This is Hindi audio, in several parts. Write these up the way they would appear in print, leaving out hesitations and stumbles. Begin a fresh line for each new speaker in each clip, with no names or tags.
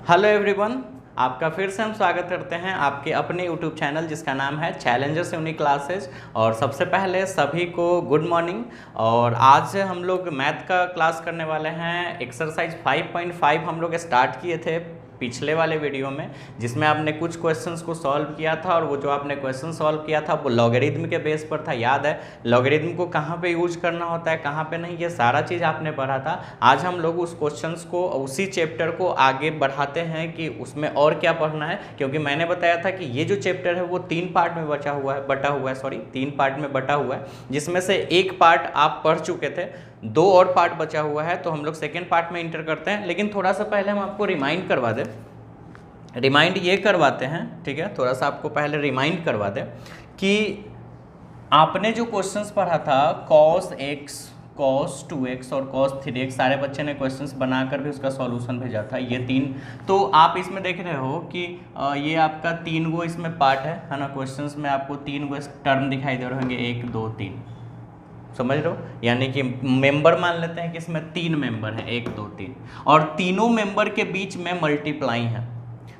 हेलो एवरीवन, आपका फिर से हम स्वागत करते हैं आपके अपने यूट्यूब चैनल जिसका नाम है चैलेंजर्स यूनिक क्लासेज। और सबसे पहले सभी को गुड मॉर्निंग। और आज हम लोग मैथ का क्लास करने वाले हैं। एक्सरसाइज 5.5 हम लोग स्टार्ट किए थे पिछले वाले वीडियो में, जिसमें आपने कुछ क्वेश्चंस को सॉल्व किया था। और वो जो आपने क्वेश्चन सॉल्व किया था वो लॉगरिथम के बेस पर था। याद है लॉगरिथम को कहाँ पे यूज करना होता है, कहाँ पे नहीं, ये सारा चीज़ आपने पढ़ा था। आज हम लोग उस क्वेश्चंस को, उसी चैप्टर को आगे बढ़ाते हैं कि उसमें और क्या पढ़ना है। क्योंकि मैंने बताया था कि ये जो चैप्टर है वो तीन पार्ट में बटा हुआ है, जिसमें से एक पार्ट आप पढ़ चुके थे, दो और पार्ट बचा हुआ है। तो हम लोग सेकेंड पार्ट में इंटर करते हैं। लेकिन थोड़ा सा पहले हम आपको रिमाइंड करवा दें, ये करवाते हैं, ठीक है। थोड़ा सा आपको पहले रिमाइंड करवा दें कि आपने जो क्वेश्चंस पढ़ा था cos x, cos 2x और cos 3x, सारे बच्चे ने क्वेश्चंस बनाकर भी उसका सॉल्यूशन भेजा था। ये तीन तो आप इसमें देख रहे हो कि ये आपका तीन गो इसमें पार्ट है ना। क्वेश्चंस में आपको तीन गो टर्म दिखाई दे रहे होंगे, 1 2 3, समझ रहे हो। यानी कि मेंबर मान लेते हैं कि इसमें तीन मेंबर हैं, 1 2 3, और तीनों मेंबर के बीच में मल्टीप्लाई है।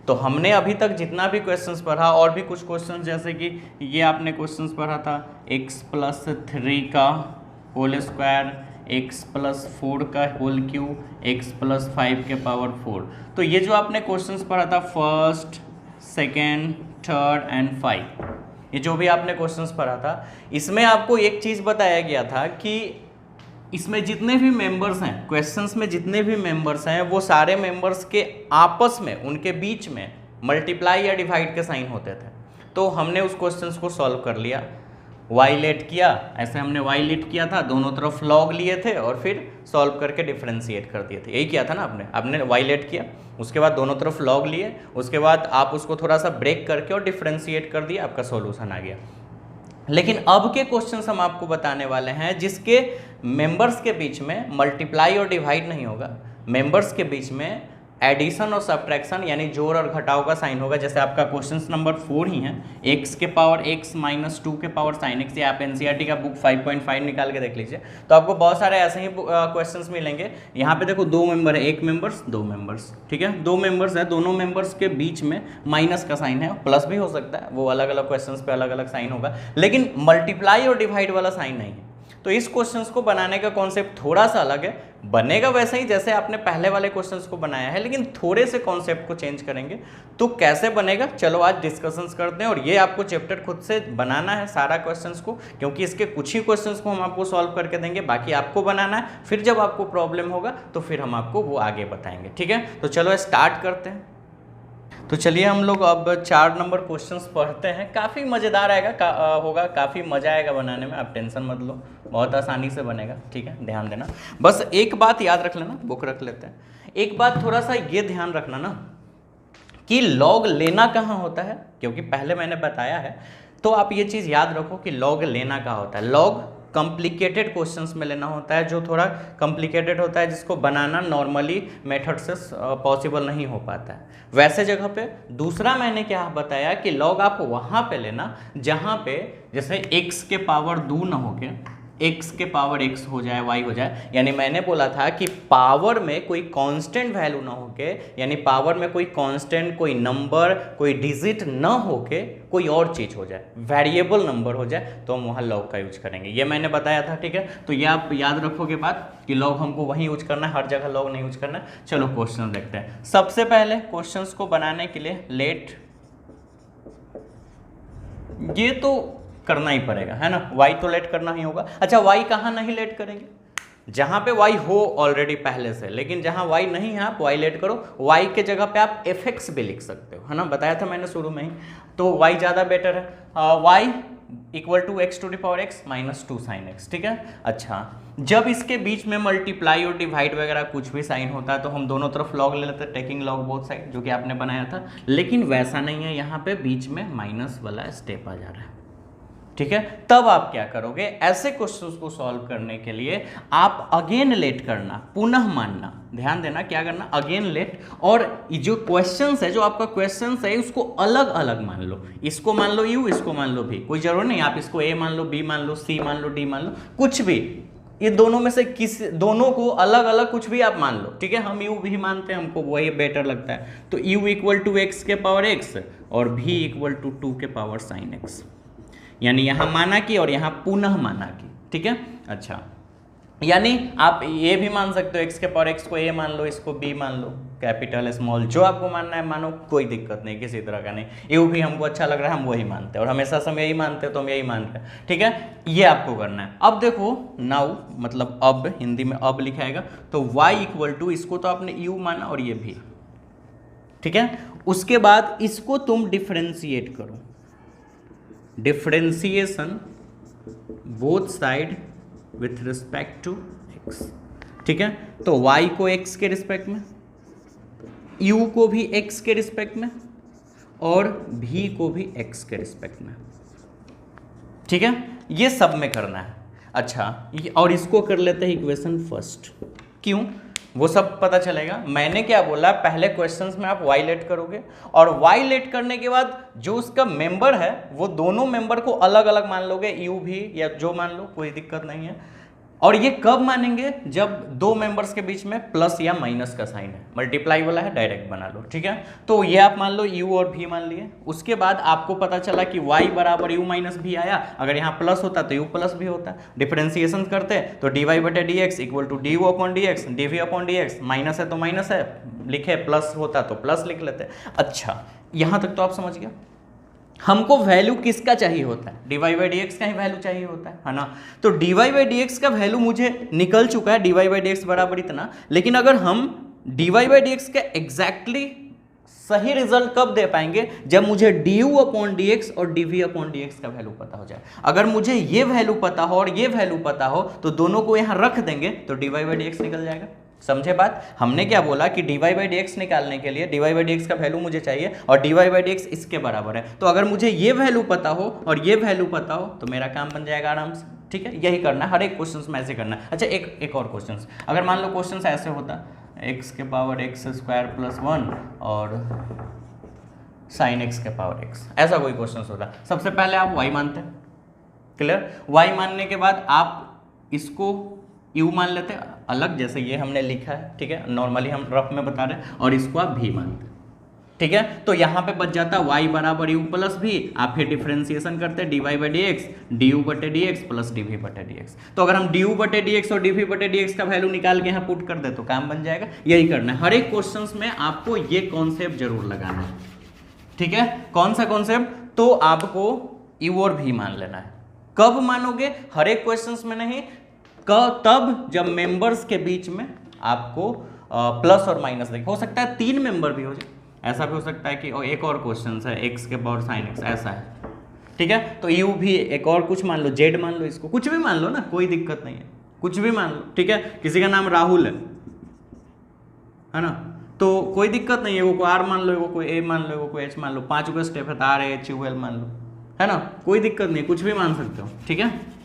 तो हमने अभी तक जितना भी क्वेश्चंस पढ़ा, और भी कुछ क्वेश्चंस जैसे कि ये आपने क्वेश्चंस पढ़ा था x+3 का होल स्क्वायर, x+4 का होल क्यूब, x+5 के पावर 4। तो ये जो आपने क्वेश्चंस पढ़ा था फर्स्ट, सेकेंड, थर्ड एंड 5, ये जो भी आपने क्वेश्चंस पढ़ा था, इसमें आपको एक चीज़ बताया गया था कि इसमें जितने भी मेंबर्स हैं, क्वेश्चंस में जितने भी मेंबर्स हैं, वो सारे मेंबर्स के आपस में, उनके बीच में मल्टीप्लाई या डिवाइड के साइन होते थे। तो हमने उस क्वेश्चंस को सॉल्व कर लिया, वाईलेट किया, ऐसे हमने वाईलेट किया था, दोनों तरफ लॉग लिए थे और फिर सॉल्व करके डिफ्रेंशिएट कर दिए थे। यही किया था ना आपने वाईलेट किया, उसके बाद दोनों तरफ लॉग लिए, उसके बाद आप उसको थोड़ा सा ब्रेक करके और डिफ्रेंशिएट कर दिया, आपका सॉल्यूशन आ गया। लेकिन अब के क्वेश्चंस हम आपको बताने वाले हैं जिसके मेंबर्स के बीच में मल्टीप्लाई और डिवाइड नहीं होगा, मेंबर्स के बीच में एडिशन और सब्ट्रैक्शन यानी जोड़ और घटाव का साइन होगा। जैसे आपका क्वेश्चन नंबर 4 ही है, x के पावर x माइनस 2 के पावर साइन x। ये आप एनसीईआरटी का बुक 5.5 निकाल के देख लीजिए, तो आपको बहुत सारे ऐसे ही क्वेश्चंस मिलेंगे। यहाँ पे देखो दो मेंबर है, एक मेंबर्स, दो मेंबर्स, ठीक है, दो मेंबर्स है, दोनों मेंबर्स के बीच में माइनस का साइन है, प्लस भी हो सकता है, वो अलग अलग क्वेश्चंस पे अलग अलग साइन होगा, लेकिन मल्टीप्लाई और डिवाइड वाला साइन नहीं है। तो इस क्वेश्चंस को बनाने का कॉन्सेप्ट थोड़ा सा अलग है, बनेगा वैसे ही जैसे आपने पहले वाले क्वेश्चंस को बनाया है, लेकिन थोड़े से कॉन्सेप्ट को चेंज करेंगे। तो कैसे बनेगा, चलो आज डिस्कशंस करते हैं। और ये आपको चैप्टर खुद से बनाना है सारा क्वेश्चंस को, क्योंकि इसके कुछ ही क्वेश्चंस को हम आपको सॉल्व करके देंगे, बाकी आपको बनाना है। फिर जब आपको प्रॉब्लम होगा तो फिर हम आपको वो आगे बताएंगे, ठीक है। तो चलो स्टार्ट करते हैं। तो चलिए हम लोग अब 4 नंबर क्वेश्चंस पढ़ते हैं। काफ़ी मज़ेदार होगा, काफ़ी मज़ा आएगा बनाने में, आप टेंशन मत लो, बहुत आसानी से बनेगा, ठीक है। ध्यान देना, बस एक बात याद रख लेना, बुक रख लेते हैं। एक बात थोड़ा सा ये ध्यान रखना ना कि लॉग लेना कहाँ होता है, क्योंकि पहले मैंने बताया है, तो आप ये चीज़ याद रखो कि लॉग लेना कहाँ होता है। लॉग कॉम्प्लिकेटेड क्वेश्चंस में लेना होता है, जो थोड़ा कॉम्प्लिकेटेड होता है, जिसको बनाना नॉर्मली मेथड से पॉसिबल नहीं हो पाता है, वैसे जगह पे। दूसरा मैंने क्या बताया कि लॉग आप वहाँ पे लेना जहाँ पे जैसे x के पावर 2 ना होके x के पावर x हो जाए, y हो जाए। यानी मैंने बोला था कि पावर में कोई कांस्टेंट वैल्यू ना होके, यानी पावर में कोई कांस्टेंट, कोई नंबर, कोई डिजिट ना होके कोई और चीज़ हो जाए, वेरिएबल नंबर हो जाए, तो हम वहाँ लॉग का यूज करेंगे। ये मैंने बताया था, ठीक है। तो ये आप याद रखोगे बात कि लॉग हमको वहीं यूज करना है, हर जगह लॉग नहीं यूज करना है। चलो क्वेश्चन देखते हैं। सबसे पहले क्वेश्चंस को बनाने के लिए लेट, ये तो करना ही पड़ेगा, है ना, y तो लेट करना ही होगा। अच्छा, y कहाँ नहीं लेट करेंगे, जहाँ पे y हो ऑलरेडी पहले से, लेकिन जहाँ y नहीं है आप y लेट करो। y के जगह पे आप fx भी लिख सकते हो, है ना, बताया था मैंने शुरू में ही। तो y ज़्यादा बेटर है, y equal to x to the power x minus 2 sine x, ठीक है। अच्छा, जब इसके बीच में मल्टीप्लाई और डिवाइड वगैरह कुछ भी साइन होता है तो हम दोनों तरफ लॉग ले लेते हैं, टेकिंग लॉग बोथ साइड, जो कि आपने बनाया था। लेकिन वैसा नहीं है, यहाँ पे बीच में माइनस वाला स्टेप आ जा रहा है, ठीक है। तब आप क्या करोगे, ऐसे क्वेश्चंस को सॉल्व करने के लिए आप अगेन लेट करना, पुनः मानना, ध्यान देना क्या करना, अगेन लेट। और जो क्वेश्चंस है, जो आपका क्वेश्चंस है, उसको अलग अलग मान लो, इसको मान लो u, इसको मान लो v, कोई जरूर नहीं आप इसको a मान लो, b मान लो, c मान लो, d मान लो, कुछ भी ये दोनों में से किस, दोनों को अलग अलग कुछ भी आप मान लो, ठीक है। हम u भी मानते हैं, हमको वही बेटर लगता है। तो u इक्वल टू एक्स के पावर x और v इक्वल टू 2 के पावर साइन x, यानी यहाँ माना कि और यहाँ पुनः माना कि, ठीक है। अच्छा, यानी आप ये भी मान सकते हो, x के पावर x को a मान लो, इसको b मान लो, कैपिटल स्मॉल जो आपको मानना है मानो, कोई दिक्कत नहीं, किसी तरह का नहीं। यू भी हमको अच्छा लग रहा है, हम वही मानते हैं, और हमेशा से हम यही मानते हैं तो हम यही मान रहे हैं, ठीक है। ये आपको करना है। अब देखो नाउ, मतलब अब हिंदी में अब लिखाएगा, तो y इक्वल टू, इसको तो आपने u माना और ये भी, ठीक है। उसके बाद इसको तुम डिफ्रेंशिएट करो, differentiation both side with respect to x, ठीक है। तो y को x के रिस्पेक्ट में, u को भी x के रिस्पेक्ट में, और v को भी x के रिस्पेक्ट में, ठीक है। ये सब में करना है। अच्छा, ये और इसको कर लेते हैं इक्वेशन फर्स्ट। क्यों, वो सब पता चलेगा। मैंने क्या बोला, पहले क्वेश्चंस में आप y लेट करोगे, और y लेट करने के बाद जो उसका मेंबर है वो दोनों मेंबर को अलग अलग मान लोगे, u भी या जो मान लो, कोई दिक्कत नहीं है। और ये कब मानेंगे, जब दो मेंबर्स के बीच में प्लस या माइनस का साइन है, मल्टीप्लाई वाला है, डायरेक्ट बना लो, ठीक है। तो ये आप मान लो u और v मान लिए। उसके बाद आपको पता चला कि y बराबर u माइनस भी आया, अगर यहाँ प्लस होता तो u प्लस भी होता। डिफरेंशिएशन करते तो dy बटे d x equal to d upon d x, d v upon d x, minus है तो माइनस है लिखे, प्लस होता तो प्लस लिख लेते। अच्छा, यहाँ तक तो आप समझ गया। हमको वैल्यू किसका चाहिए होता है, dy बाई डी एक्स का ही वैल्यू चाहिए होता है ना। तो dy बाई डी एक्स का वैल्यू मुझे निकल चुका है, dy बाई डी एक्स बराबर इतना। लेकिन अगर हम dy बाई डी एक्स का एग्जैक्टली सही रिजल्ट कब दे पाएंगे, जब मुझे du अपॉन डी एक्स और dv अपॉन डी एक्स का वैल्यू पता हो जाए। अगर मुझे ये वैल्यू पता हो और ये वैल्यू पता हो तो दोनों को यहाँ रख देंगे तो dy बाई डी एक्स निकल जाएगा। समझे बात। हमने क्या बोला कि dy बाई डी एक्स निकालने के लिए dy बाई डी एक्स का वैल्यू मुझे चाहिए, और dy बाई डी एक्स इसके बराबर है। तो अगर मुझे ये वैल्यू पता हो और ये वैल्यू पता हो तो मेरा काम बन जाएगा आराम से, ठीक है। यही करना है, हर एक क्वेश्चन में ऐसे करना है। अच्छा, एक और क्वेश्चन, अगर मान लो क्वेश्चन ऐसे होता, x के पावर x स्क्वायर प्लस 1 और साइन x के पावर x, ऐसा कोई क्वेश्चन होता। सबसे पहले आप y मानते हैं, क्लियर। y मानने के बाद आप इसको u मान लेते हैं अलग, जैसे ये हमने लिखा है, ठीक है, नॉर्मली हम रफ में बता रहे हैं, और इसको आप v मानते हैं, ठीक है। तो यहाँ पे बच जाता y बराबर u प्लस v। आप फिर डिफरेंशिएशन करते हैं dy by D x, du बटे डी एक्स प्लस dv बटे डी एक्स। तो अगर हम du बटे डी एक्स और dv बटे डी एक्स का वैल्यू निकाल के यहाँ पुट कर दे तो काम बन जाएगा। यही करना है, हर एक क्वेश्चंस में आपको ये कॉन्सेप्ट जरूर लगाना है, ठीक है। कौन सा कॉन्सेप्ट, तो आपको u और v मान लेना है। कब मानोगे, हर एक क्वेश्चंस में नहीं, तब जब मेंबर्स के बीच में आपको प्लस और माइनस देखें। हो सकता है 3 मेंबर भी हो जाए, ऐसा भी हो सकता है कि एक और क्वेश्चन है x के पावर साइन x, ऐसा है, ठीक है। तो u भी एक और कुछ मान लो, z मान लो, इसको कुछ भी मान लो ना, कोई दिक्कत नहीं है, कुछ भी मान लो, ठीक है। किसी का नाम राहुल है ना, तो कोई दिक्कत नहीं है, वो कोई r मान लो, वो कोई a मान लो, वो कोई h मान लो, 5 का स्टेप है तो r h मान लो, है ना, कोई दिक्कत नहीं, कुछ भी मान सकते हो, ठीक है।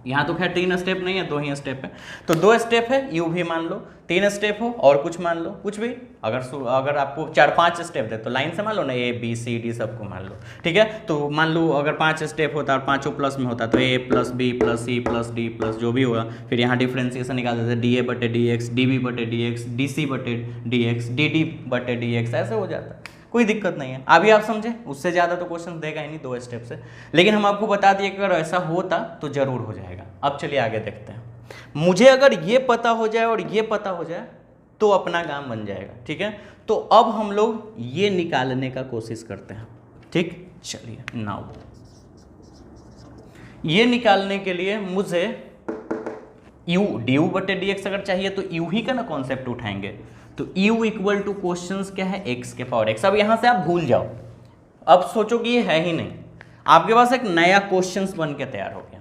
यहाँ तो खैर 3 स्टेप नहीं है, 2 ही स्टेप है। तो 2 स्टेप है, u भी मान लो, 3 स्टेप हो और कुछ मान लो, कुछ भी। अगर आपको 4-5 स्टेप दे तो लाइन से मान लो ना, a b c d सबको मान लो, ठीक है। तो मान लो अगर 5 स्टेप होता और पाँचों प्लस में होता तो a plus b plus c plus d plus जो भी होगा, फिर यहाँ डिफ्रेंशिएशन निकाल देते, डी ए बटे डी एक्स, डी बी बटे डी एक्स, डी सी बटे डी एक्स, डी डी बटे डी एक्स, ऐसे हो जाता है, कोई दिक्कत नहीं है। अभी आप समझे, उससे ज़्यादा तो क्वेश्चन देगा ही नहीं 2 स्टेप से, लेकिन हम आपको बता दिए कि अगर ऐसा होता तो जरूर हो जाएगा। अब चलिए आगे देखते हैं। मुझे अगर ये पता हो जाए और ये पता हो जाए तो अपना काम बन जाएगा, ठीक है। तो अब हम लोग ये निकालने का कोशिश करते हैं, ठीक। चलिए नाउ ये निकालने के लिए मुझे u du बटे डी एक्स अगर चाहिए तो u ही का ना कॉन्सेप्ट उठाएंगे। तो u इक्वल टू क्वेश्चन क्या है, x के पावर x। अब यहां से आप भूल जाओ, अब सोचो कि ये है ही नहीं, आपके पास एक नया क्वेश्चन बन के तैयार हो गया,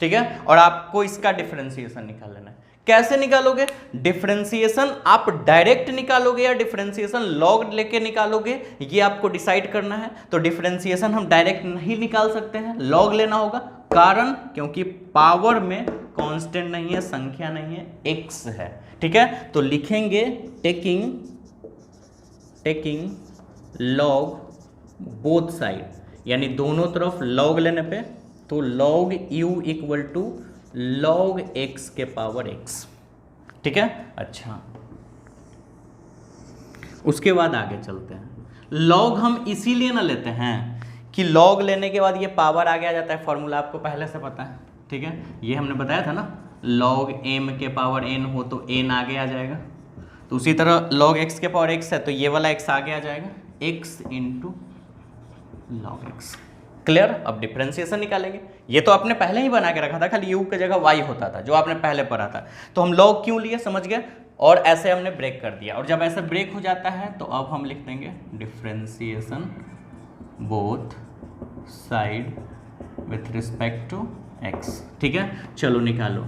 ठीक है। और आपको इसका डिफरेंशिएशन निकाल लेना है। कैसे निकालोगे डिफरेंशिएशन, आप डायरेक्ट निकालोगे या डिफरेंशिएशन लॉग लेके निकालोगे, ये आपको डिसाइड करना है। तो डिफरेंशिएशन हम डायरेक्ट नहीं निकाल सकते हैं, लॉग लेना होगा। कारण, क्योंकि पावर में कांस्टेंट नहीं है, संख्या नहीं है, x है, ठीक है। तो लिखेंगे टेकिंग लॉग बोथ साइड, यानी दोनों तरफ लॉग लेने पे, तो log u equal to log x के पावर x। ठीक है, अच्छा उसके बाद आगे चलते हैं। लॉग हम इसीलिए ना लेते हैं कि लॉग लेने के बाद ये पावर आगे आ जाता है, फॉर्मूला आपको पहले से पता है। ठीक है, ये हमने बताया था ना, log m के पावर n हो तो n आगे आ जाएगा। तो उसी तरह log x के पावर x है तो ये वाला x आगे आ जाएगा, x into log x। Clear? अब डिफरेंशिएशन निकालेंगे। ये तो आपने पहले ही बना के रखा था, खाली u की जगह y होता था जो आपने पहले पढ़ा था। तो हम log क्यों लिए समझ गए, और ऐसे हमने ब्रेक कर दिया। और जब ऐसे ब्रेक हो जाता है तो अब हम लिख देंगे differentiation both side with respect to x। ठीक है, चलो निकालो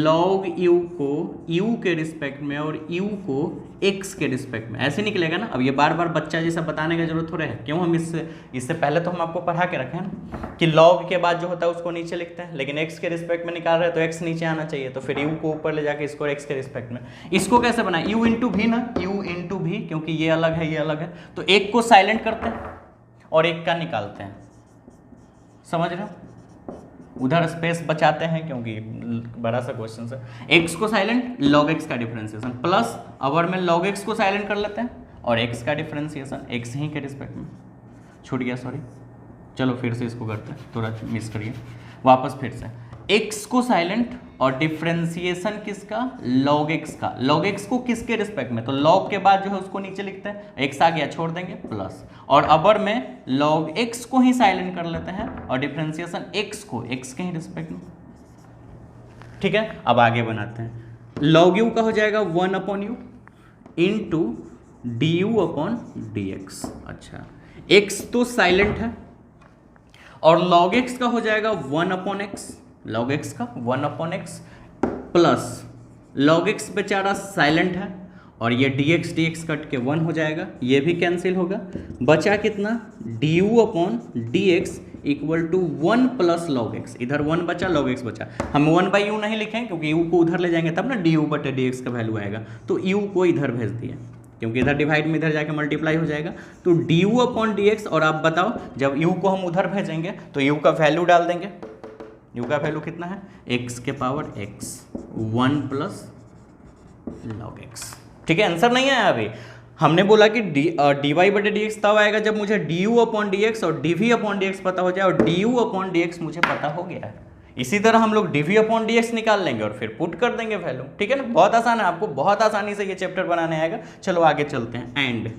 log u को u के रिस्पेक्ट में और u को x के रिस्पेक्ट में, ऐसे निकलेगा ना। अब ये बार बार बच्चा जैसा बताने की जरूरत हो रहा है, क्यों? हम इससे पहले तो हम आपको पढ़ा के रखे हैं ना कि log के बाद जो होता है उसको नीचे लिखते हैं, लेकिन x के रिस्पेक्ट में निकाल रहे हैं तो x नीचे आना चाहिए, तो फिर u को ऊपर ले जाके इसको x के रिस्पेक्ट में। इसको कैसे बनाए? u इंटू भी ना, u इंटू भी, क्योंकि ये अलग है ये अलग है, तो एक को साइलेंट करते हैं और एक का निकालते हैं। समझ रहे हो? उधर स्पेस बचाते हैं क्योंकि बड़ा सा क्वेश्चन है। x को साइलेंट, log x का डिफरेंशिएशन, प्लस अवर में log x को साइलेंट कर लेते हैं और x का डिफरेंशिएशन x ही के रिस्पेक्ट में। छूट गया, सॉरी। चलो फिर से इसको करते हैं, थोड़ा मिस करिए वापस फिर से। x को साइलेंट और डिफरेंशिएशन किसका? log x का। log x को किसके रिस्पेक्ट में? तो log के बाद जो है उसको नीचे लिखते हैं, x आ गया छोड़ देंगे, प्लस और अबर में log x को ही साइलेंट कर लेते हैं और डिफरेंशिएशन x को x के ही रिस्पेक्ट में। ठीक है, अब आगे बनाते हैं। log u का हो जाएगा 1/u into du upon dx। अच्छा, x तो साइलेंट है और log x का हो जाएगा 1/x, log x का 1/x प्लस log x बेचारा साइलेंट है और ये dx कट के 1 हो जाएगा, ये भी कैंसिल होगा। बचा कितना? du upon dx equal to 1 plus log x। इधर 1 बचा, log x बचा। हम 1/u नहीं लिखें क्योंकि u को उधर ले जाएंगे तब ना du बटे dx का वैल्यू आएगा, तो u को इधर भेज दिया क्योंकि इधर डिवाइड में इधर जाके मल्टीप्लाई हो जाएगा, तो du अपॉन dx। और आप बताओ जब u को हम उधर भेजेंगे तो u का वैल्यू डाल देंगे। u का वैल्यू कितना है? x के power x 1 plus log x। ठीक है, आंसर नहीं आया अभी। हमने बोला कि dy बटे dx तब आएगा जब मुझे du अपॉन dx और dv अपॉन dx पता हो जाए, और du अपॉन dx मुझे पता हो गया है। इसी तरह हम लोग dv अपॉन dx निकाल लेंगे और फिर पुट कर देंगे वैल्यू। ठीक है ना, बहुत आसान है, आपको बहुत आसानी से ये चैप्टर बनाने आएगा। चलो आगे चलते हैं। एंड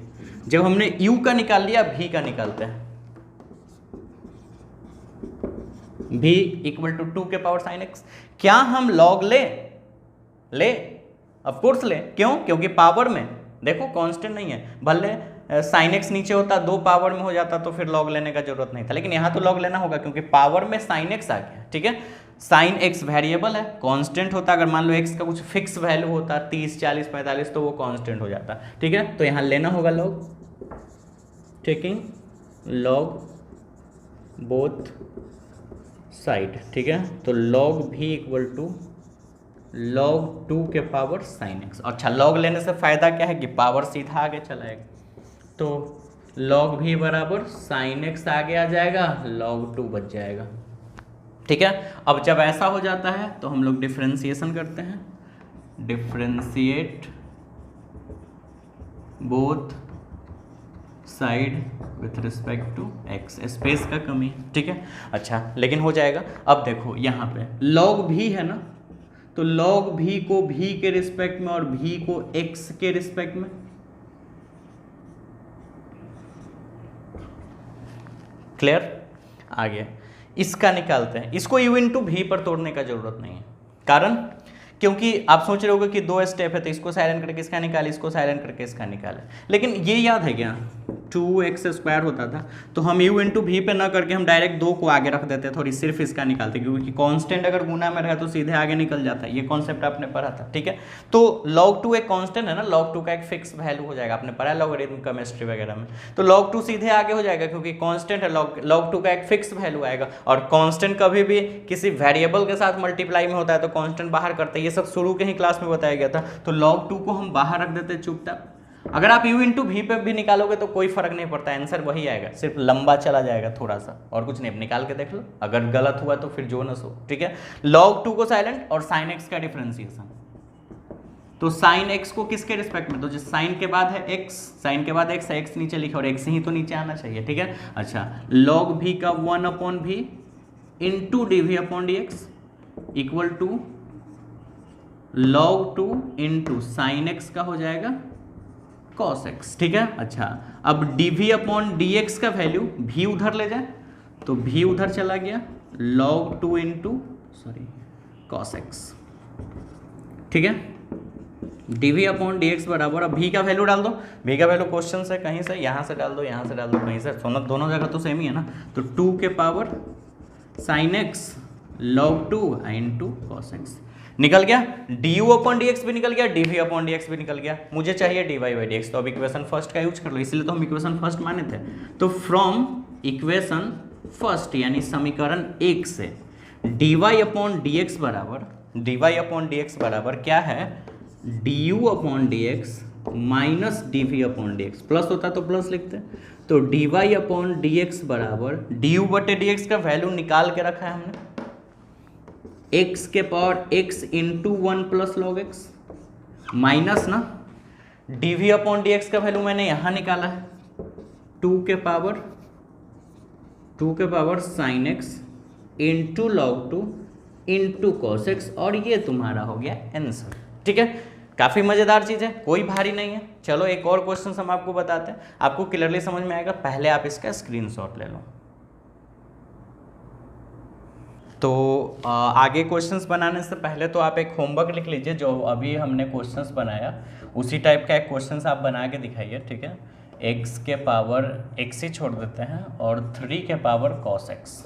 जब हमने u का निकाल लिया, v का निकालते हैं। v इक्वल टू 2 के पावर साइन x। क्या हम log ले ऑफ कोर्स ले। क्यों? क्योंकि पावर में देखो कांस्टेंट नहीं है, भले साइन x नीचे होता 2 पावर में हो जाता तो फिर log लेने का जरूरत नहीं था, लेकिन यहाँ तो log लेना होगा क्योंकि पावर में साइन x आ गया। ठीक है, साइन x वेरिएबल है, कांस्टेंट होता। अगर मान लो x का कुछ फिक्स वैल्यू होता 30 40 45 तो वो कांस्टेंट हो जाता। ठीक है, तो यहाँ लेना होगा log, taking log both side. ठीक है, तो log v equal to log 2 के पावर साइन x। अच्छा, log लेने से फायदा क्या है कि पावर सीधा आगे चलाएगा, तो log v बराबर साइन x आगे आ जाएगा, log 2 बच जाएगा। ठीक है, अब जब ऐसा हो जाता है तो हम लोग डिफरेंशिएशन करते हैं, differentiate both side with respect to x। Space का कमी। ठीक है, अच्छा लेकिन हो जाएगा। अब देखो यहाँ पे log v है ना, तो log v को v के रिस्पेक्ट में और v को x के रिस्पेक्ट में। क्लियर? आगे इसका निकालते हैं। इसको u इंटू v पर तोड़ने का जरूरत नहीं है, कारण क्योंकि आप सोच रहे होगे कि 2 स्टेप है तो इसको साइलेंट करके इसका निकाले, इसको साइलेंट करके इसका निकाले, लेकिन ये याद है क्या 2x² होता था, तो हम u इंटू वी पे ना करके हम डायरेक्ट 2 को आगे रख देते, थोड़ी सिर्फ इसका निकालते, क्योंकि कांस्टेंट अगर गुना में रहे तो सीधे आगे निकल जाता है। ये कॉन्सेप्ट आपने पढ़ा था। ठीक है, तो log 2 एक कांस्टेंट है ना, log 2 का एक फिक्स वैल्यू हो जाएगा, आपने पढ़ा है लॉगरिथम केमिस्ट्री वगैरह में, तो log 2 सीधे आगे हो जाएगा क्योंकि कांस्टेंट है। log 2 का एक फिक्स वैल्यू आएगा, और कांस्टेंट कभी भी किसी वेरिएबल के साथ मल्टीप्लाई में होता है तो कांस्टेंट बाहर करते हैं, ये सब शुरू के ही क्लास में बताया गया था। तो log 2 को हम बाहर रख देते चुपचाप, अगर आप u इंटू वी पे भी निकालोगे तो कोई फर्क नहीं पड़ता, आंसर वही आएगा, सिर्फ लंबा चला जाएगा थोड़ा सा, और कुछ नहीं। निकाल के देख लो, अगर गलत हुआ तो फिर जो न सो, ठीक है। log 2 को साइलेंट और sin x का डिफरेंशिएशन, तो sin x को किसके रिस्पेक्ट में, तो जो sin के बाद है x, sin के बाद x है, x नीचे लिखा और x ही तो नीचे आना चाहिए, ठीक है। अच्छा, log v का 1/v into d v upon d x equal to log 2 into sine x का हो जाएगा cos x, ठीक है। अच्छा, अब dv अपॉन dx का वैल्यू v उधर ले जाए तो v उधर चला गया, log 2 इंटू cos x, ठीक है। dv अपॉन dx बराबर, अब v का वैल्यू डाल दो, v का वैल्यू क्वेश्चन से कहीं से, यहाँ से डाल दो, यहाँ से डाल दो, कहीं से, दोनों जगह तो सेम ही है ना, तो 2 के power sine x log 2 into cos x निकल गया, du अपॉन डी एक्स भी निकल गया, dv अपॉन डी एक्स भी निकल गया, मुझे चाहिए dy बाई डी एक्स, तो अब इक्वेशन फर्स्ट का यूज कर लो, इसलिए तो हम इक्वेशन फर्स्ट माने थे। तो फ्रॉम इक्वेशन फर्स्ट यानी समीकरण 1 से dy अपॉन डी एक्स बराबर क्या है, du upon d x minus dv upon d x, plus होता तो प्लस लिखते, तो dy अपॉन डी एक्स बराबर du बटे डी एक्स का वैल्यू निकाल के रखा है हमने, x के power x into 1 plus log x minus ना dv अपॉन डी एक्स का वैल्यू मैंने यहाँ निकाला है 2 के power sine x into log 2 into cos x, और ये तुम्हारा हो गया आंसर, ठीक है। काफ़ी मज़ेदार चीज़ है, कोई भारी नहीं है। चलो एक और क्वेश्चन हम आपको बताते हैं, आपको क्लियरली समझ में आएगा, पहले आप इसका स्क्रीनशॉट ले लो। तो आगे क्वेश्चंस बनाने से पहले तो आप एक होमवर्क लिख लीजिए, जो अभी हमने क्वेश्चंस बनाया उसी टाइप का एक क्वेश्चंस आप बना के दिखाइए, ठीक है। x के पावर x ही छोड़ देते हैं और 3 के power cos x,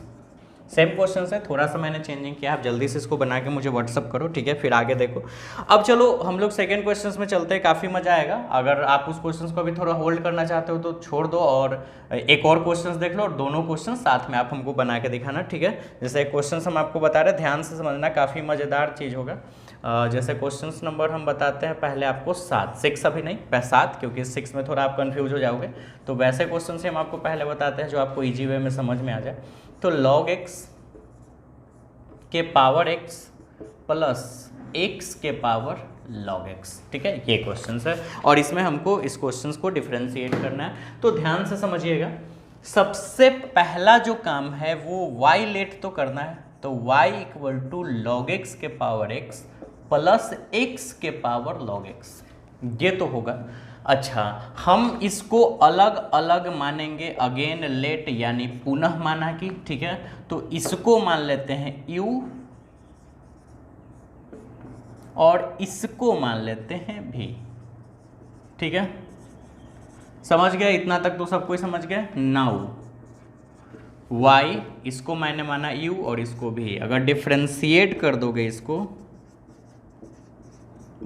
same question है, थोड़ा सा मैंने चेंजिंग किया, आप जल्दी से इसको बना के मुझे व्हाट्सअप करो, ठीक है, फिर आगे देखो। अब चलो हम लोग सेकंड क्वेश्चंस में चलते हैं, काफ़ी मजा आएगा। अगर आप उस क्वेश्चंस को अभी थोड़ा होल्ड करना चाहते हो तो छोड़ दो और एक और क्वेश्चंस देख लो, और दोनों क्वेश्चन साथ में आप हमको बना के दिखाना, ठीक है। जैसे क्वेश्चन हम आपको बता रहे हैं, ध्यान से समझना, काफ़ी मज़ेदार चीज़ होगा। जैसे क्वेश्चन नंबर हम बताते हैं पहले आपको 7, 6 अभी नहीं, 7, क्योंकि 6 में थोड़ा आप कन्फ्यूज हो जाओगे, तो वैसे क्वेश्चन से हम आपको पहले बताते हैं जो आपको ईजी वे में समझ में आ जाए। तो log x के पावर x प्लस x के पावर log x, ठीक है, ये क्वेश्चन है, और इसमें हमको इस क्वेश्चन को डिफरेंशिएट करना है। तो ध्यान से समझिएगा, सबसे पहला जो काम है वो y लेट तो करना है, तो y equal to log x के पावर x प्लस x के पावर log x, ये तो होगा। अच्छा, हम इसको अलग अलग मानेंगे, अगेन लेट यानी पुनः माना कि, ठीक है। तो इसको मान लेते हैं u और इसको मान लेते हैं v, ठीक है, समझ गए? इतना तक तो सब कोई समझ गए। नाउ y इसको मैंने माना u और इसको v, अगर डिफ्रेंशिएट कर दोगे इसको,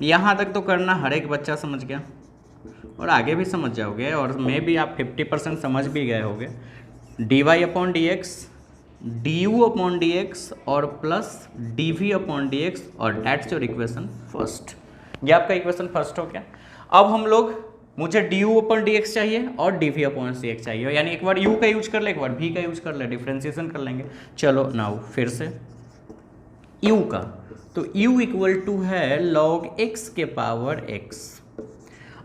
यहाँ तक तो करना हर एक बच्चा समझ गया और आगे भी समझ जाओगे, और मे भी आप 50% समझ भी गए होगे। dy upon d x, du upon d x और plus dv upon d x, और डेट्स योर इक्वेशन फर्स्ट। ये आपका इक्वेशन फर्स्ट हो गया। अब हम लोग, मुझे du अपॉन डी एक्स चाहिए और dv अपॉन सी एक्स चाहिए, यानी एक बार u का यूज कर ले, एक बार v का यूज कर ले, डिफ्रेंसिएशन कर लेंगे। चलो नाउ फिर से u का, तो u इक्वल टू है log x के पावर x।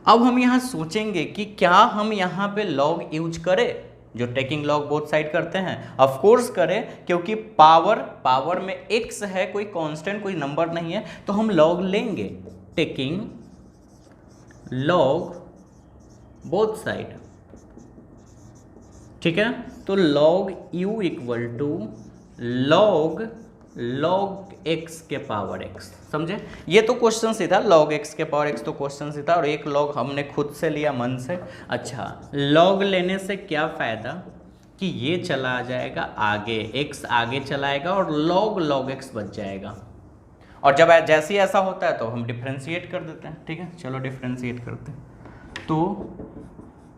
अब हम यहाँ सोचेंगे कि क्या हम यहाँ पे log यूज करें, जो टेकिंग log बोथ साइड करते हैं, ऑफ कोर्स करें, क्योंकि पावर में x है, कोई कांस्टेंट, कोई नंबर नहीं है, तो हम log लेंगे, टेकिंग log बोथ साइड, ठीक है। तो log u equal to log x के पावर x, समझे? ये तो क्वेश्चन ही था, log x के पावर x तो क्वेश्चन ही था, और एक log हमने खुद से लिया मन से। अच्छा, log लेने से क्या फ़ायदा कि ये चला जाएगा आगे, x आगे चलाएगा और log x बच जाएगा, और जब जैसे ही ऐसा होता है तो हम डिफ्रेंशिएट कर देते हैं, ठीक है। चलो डिफ्रेंशिएट करते हैं, तो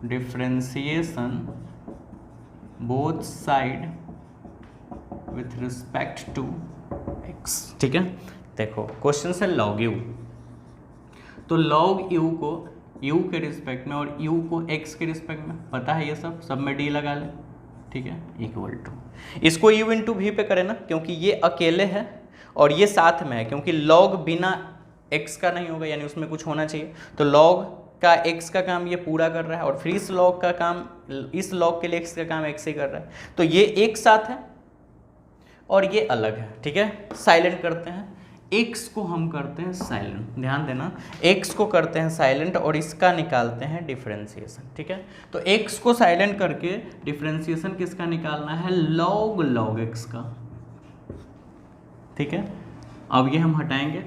differentiation both side with respect to x, ठीक है। देखो क्वेश्चन से log u, तो log u को u के रिस्पेक्ट में और u को x के रिस्पेक्ट में, पता है ये सब में d लगा ले, ठीक है, इक्वल टू, इसको u इंटू v पे करें ना, क्योंकि ये अकेले है और ये साथ में है, क्योंकि log बिना x का नहीं होगा, यानी उसमें कुछ होना चाहिए, तो log का x का काम ये पूरा कर रहा है और फिर इस log का काम, इस log के लिए x का काम x ही कर रहा है, तो ये एक साथ है और ये अलग है, ठीक है। साइलेंट करते हैं, x को हम करते हैं साइलेंट, ध्यान देना, x को करते हैं साइलेंट और इसका निकालते हैं डिफरेंशिएशन, ठीक है। तो x को साइलेंट करके डिफरेंशिएशन किसका निकालना है, log x का, ठीक है। अब ये हम हटाएंगे,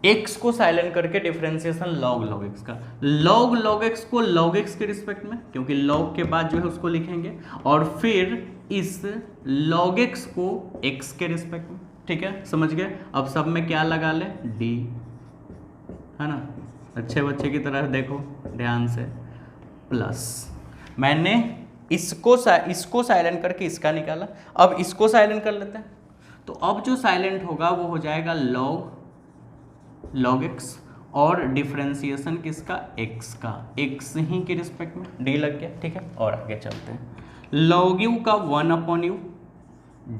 x को साइलेंट करके डिफरेंशिएशन log x का, log x को log x के रिस्पेक्ट में, क्योंकि log के बाद जो है उसको लिखेंगे, और फिर इस log x को x के रिस्पेक्ट में, ठीक है, समझ गए। अब सब में क्या लगा ले, d, है ना, अच्छे बच्चे की तरह देखो ध्यान से, प्लस मैंने इसको साइलेंट करके इसका निकाला, अब इसको साइलेंट कर लेते हैं, तो अब जो साइलेंट होगा वो हो जाएगा log x और डिफरेंशिएशन किसका, x का, x ही के रिस्पेक्ट में d लग गया, ठीक है। और आगे चलते हैं, log u का 1/u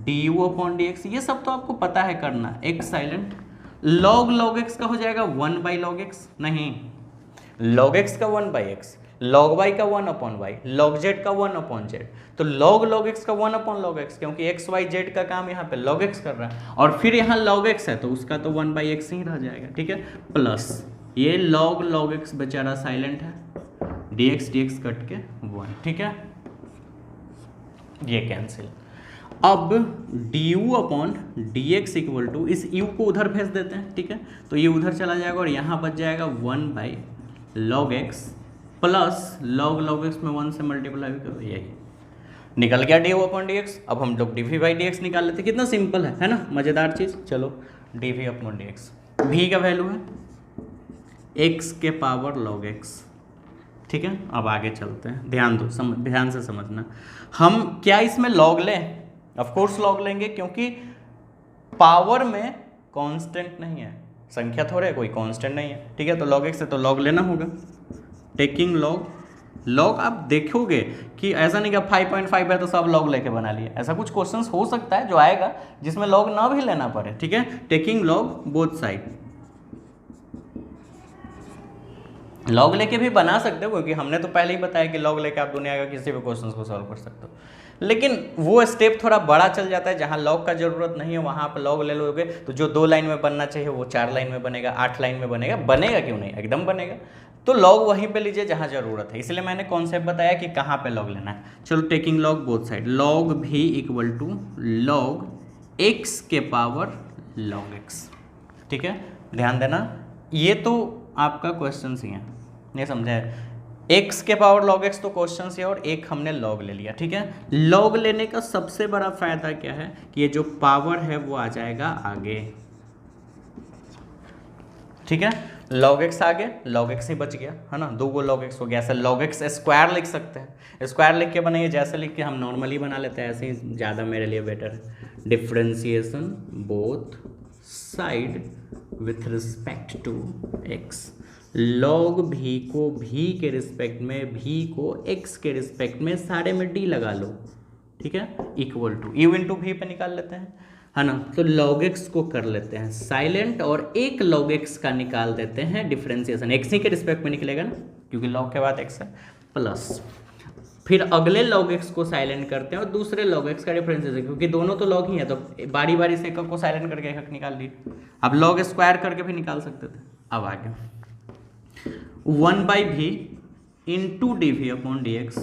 du अपॉन dx, ये सब तो आपको पता है करना, x साइलेंट, log x का हो जाएगा 1/log x, नहीं, log x का 1/x, log y का 1/y, log z का 1/z, तो log x का 1/log x, क्योंकि x y z का काम यहाँ पे log x कर रहा है, और फिर यहाँ log x है तो उसका तो 1/x ही रह जाएगा, ठीक है, प्लस ये log x बेचारा साइलेंट है, dx कट के 1, ठीक है, ये कैंसिल। अब du upon dx equal to, इस u को उधर भेज देते हैं, ठीक है, तो ये उधर चला जाएगा और यहाँ बच जाएगा 1/log x plus log x में 1 से मल्टीप्लाई करो, यही निकल गया du अपॉन dx। अब हम लोग dv/dx निकाल लेते हैं, कितना सिंपल है ना, मज़ेदार चीज़। चलो dv अपॉन dx, v का वैल्यू है x के पावर log x, ठीक है। अब आगे चलते हैं, ध्यान दो, ध्यान से समझना, हम क्या इसमें log लें, ऑफ कोर्स log लेंगे, क्योंकि पावर में कांस्टेंट नहीं है, संख्या थोड़े कोई कांस्टेंट नहीं है, ठीक है, तो log x है तो log लेना होगा, टेकिंग log आप देखोगे कि ऐसा नहीं कि 5.5 है तो सब log लेके बना लिए, ऐसा कुछ क्वेश्चंस हो सकता है जो आएगा जिसमें log ना भी लेना पड़े, ठीक है, taking log both side, log लेके भी बना सकते हो, क्योंकि हमने तो पहले ही बताया कि log लेके आप दुनिया का किसी भी क्वेश्चन को सॉल्व कर सकते हो, लेकिन वो स्टेप थोड़ा बड़ा चल जाता है, जहाँ log का जरूरत नहीं है वहाँ आप log ले लोगे तो जो 2 लाइन में बनना चाहिए वो 4 लाइन में बनेगा, 8 लाइन में बनेगा क्यों नहीं, एकदम बनेगा। तो log वहीं पे लीजिए जहाँ जरूरत है, इसलिए मैंने कॉन्सेप्ट बताया कि कहाँ पे log लेना है। चलो taking log both side, log भी इक्वल टू log x के पावर log x, ठीक है, ध्यान देना, ये तो आपका क्वेश्चन ही है, नहीं समझा है, x के पावर log x तो क्वेश्चन ही है और एक हमने log ले लिया, ठीक है। log लेने का सबसे बड़ा फायदा क्या है कि ये जो पावर है वो आ जाएगा आगे, ठीक है, log x आगे, log x ही बच गया, है ना, 2 log x हो गया, ऐसे log x स्क्वायर लिख सकते हैं, स्क्वायर लिख के बनाइए, जैसे लिख के हम नॉर्मली बना लेते हैं ऐसे ही ज़्यादा मेरे लिए बेटर है। Differentiation both side with respect to x, log v को v के रिस्पेक्ट में, v को x के रिस्पेक्ट में, सारे में d लगा लो, ठीक है, equal to u into v पे निकाल लेते हैं, है ना, तो log x को कर लेते हैं साइलेंट और एक log x का निकाल देते हैं डिफरेंशिएशन, x ही के रिस्पेक्ट में निकलेगा ना, क्योंकि log के बाद x है, प्लस फिर अगले log x को साइलेंट करते हैं और दूसरे log x का डिफरेंशिएशन, क्योंकि दोनों तो log ही है तो बारी बारी से एक को साइलेंट करके एक निकाल लिए, अब log स्क्वायर करके भी निकाल सकते थे। अब आगे 1/v into dv upon dx,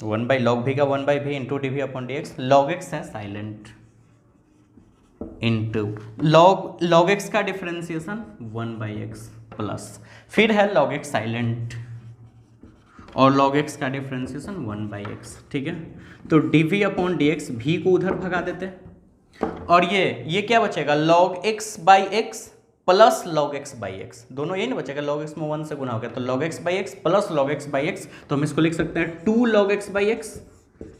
1/log v का 1/v into dv upon dx, log x है साइलेंट, इंटू log x का डिफरेंशिएशन 1/x प्लस, फिर है log x साइलेंट और log x का डिफरेंशिएशन 1/x, ठीक है, तो dv अपॉन dx, v को उधर भगा देते हैं और ये क्या बचेगा, log x/x plus log x/x, दोनों यही ना बचेगा, log x में 1 से गुना हो गया तो log x/x plus log x/x, तो हम इसको लिख सकते हैं 2 log x/x,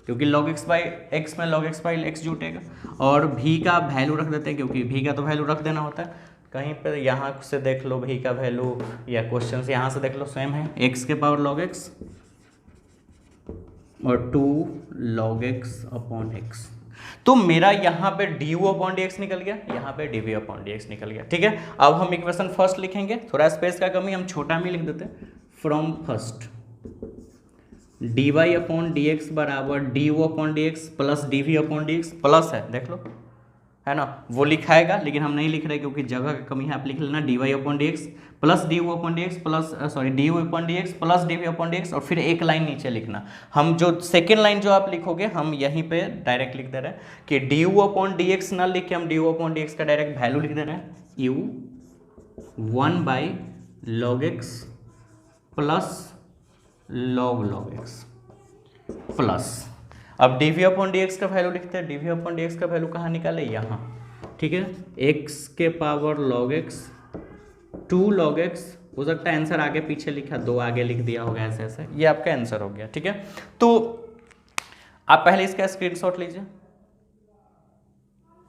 क्योंकि log x में log x/x जुटेगा, और v का वैल्यू रख देते हैं क्योंकि v का तो वैल्यू रख देना होता है, कहीं पर यहाँ से देख लो भी का वैल्यू, या क्वेश्चन से यहाँ से देख लो सेम है, x के पावर log x और 2 log x अपॉन x। तो मेरा यहाँ पे du अपॉन डी एक्स निकल गया, यहाँ पे dv अपॉन डी एक्स निकल गया। ठीक है, अब हम इक्वेशन फर्स्ट लिखेंगे, थोड़ा स्पेस का कमी, हम छोटा में लिख देते हैं। From first dy upon d x बराबर du upon d x plus dv upon d x, plus है देख लो, है ना, वो लिखाएगा लेकिन हम नहीं लिख रहे क्योंकि जगह की कमी है। आप लिख लेना dy upon d x plus du upon d x plus du upon d x plus dv upon d x, और फिर एक लाइन नीचे लिखना। हम जो सेकेंड लाइन जो आप लिखोगे हम यहीं पे डायरेक्ट लिख दे रहे हैं कि du अपॉन डी एक्स ना लिख के हम du अपॉन डी एक्स का डायरेक्ट वैल्यू लिख दे रहे हैं, u 1 by log x plus log x plus, अब dv अपॉन डी एक्स का वैल्यू लिखते हैं। dv अपॉन डी एक्स का वैल्यू कहाँ निकाले, यहाँ। ठीक है, x के power log x 2 log x, हो सकता है आंसर आगे पीछे लिखा, 2 आगे लिख दिया होगा ऐसे ऐसे, ये आपका आंसर हो गया। ठीक है, तो आप पहले इसका स्क्रीनशॉट लीजिए,